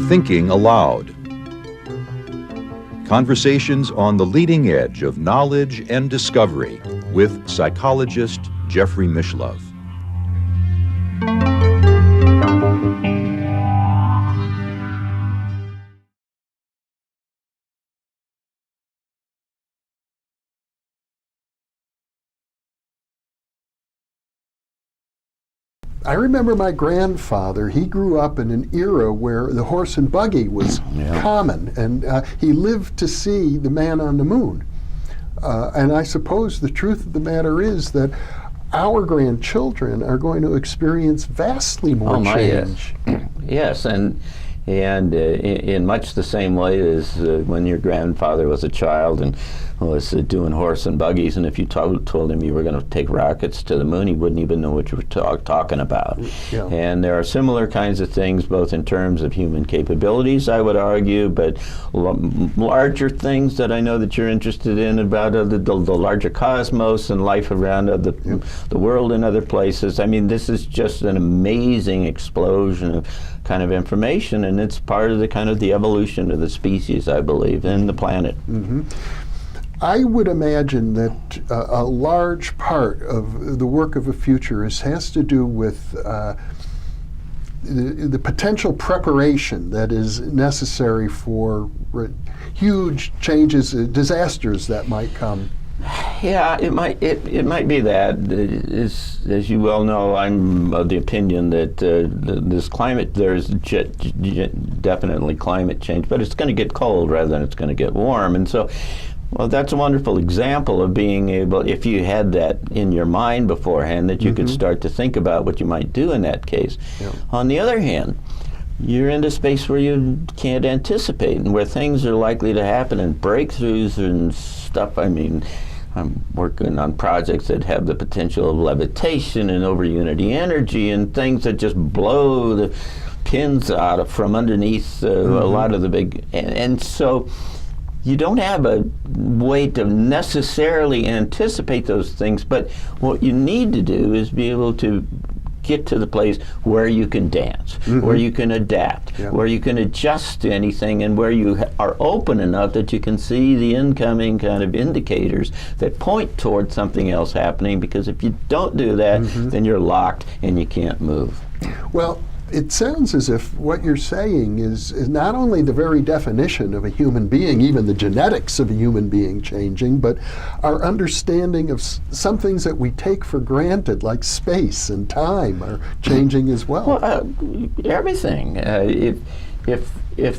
Thinking Aloud. Conversations on the leading edge of knowledge and discovery with psychologist Jeffrey Mishlove. I remember my grandfather, he grew up in an era where the horse and buggy was common, and he lived to see the man on the moon. And I suppose the truth of the matter is that our grandchildren are going to experience vastly more change. Yes, and in much the same way as when your grandfather was a child and was doing horse and buggies, and if you told him you were going to take rockets to the moon, he wouldn't even know what you were talking about. Yeah. And there are similar kinds of things, both in terms of human capabilities, I would argue, but larger things that I know that you're interested in about the larger cosmos and life around the world and other places. I mean, this is just an amazing explosion of kind of information, and it's part of the kind of the evolution of the species, I believe, and the planet. Mm-hmm. I would imagine that a large part of the work of a futurist has to do with the potential preparation that is necessary for huge changes, disasters that might come. Yeah, it might be that. As you well know, I'm of the opinion that there's definitely climate change, but it's going to get cold rather than it's going to get warm, and so. Well, that's a wonderful example of being able, if you had that in your mind beforehand, that you could start to think about what you might do in that case. Yeah. On the other hand, you're in a space where you can't anticipate and where things are likely to happen and breakthroughs and stuff. I mean, I'm working on projects that have the potential of levitation and over-unity energy and things that just blow the pins out from underneath a lot of the big, and so you don't have a way to necessarily anticipate those things, but what you need to do is be able to get to the place where you can dance, where you can adapt, where you can adjust to anything, and where you are open enough that you can see the incoming kind of indicators that point toward something else happening, because if you don't do that, then you're locked and you can't move. Well, it sounds as if what you're saying is not only the very definition of a human being, even the genetics of a human being changing, but our understanding of some things that we take for granted, like space and time, are changing as well. Well, everything. If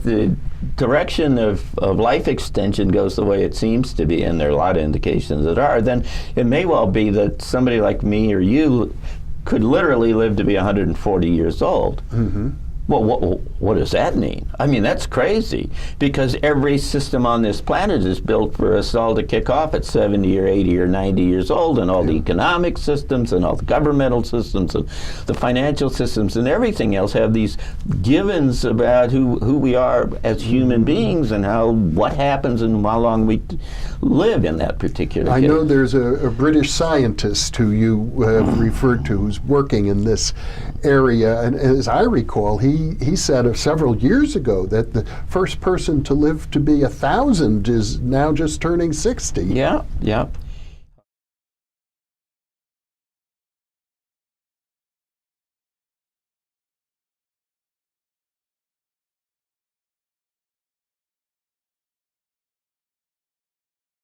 the direction of life extension goes the way it seems to be, and there are a lot of indications that are, then it may well be that somebody like me or you could literally live to be 140 years old. Well, what does that mean? I mean, that's crazy, because every system on this planet is built for us all to kick off at 70 or 80 or 90 years old, and all the economic systems and all the governmental systems and the financial systems and everything else have these givens about who we are as human beings and what happens and how long we live in that particular case. I know there's a British scientist who you have referred to who's working in this area, and as I recall, he said several years ago that the first person to live to be 1,000 is now just turning 60. Yeah.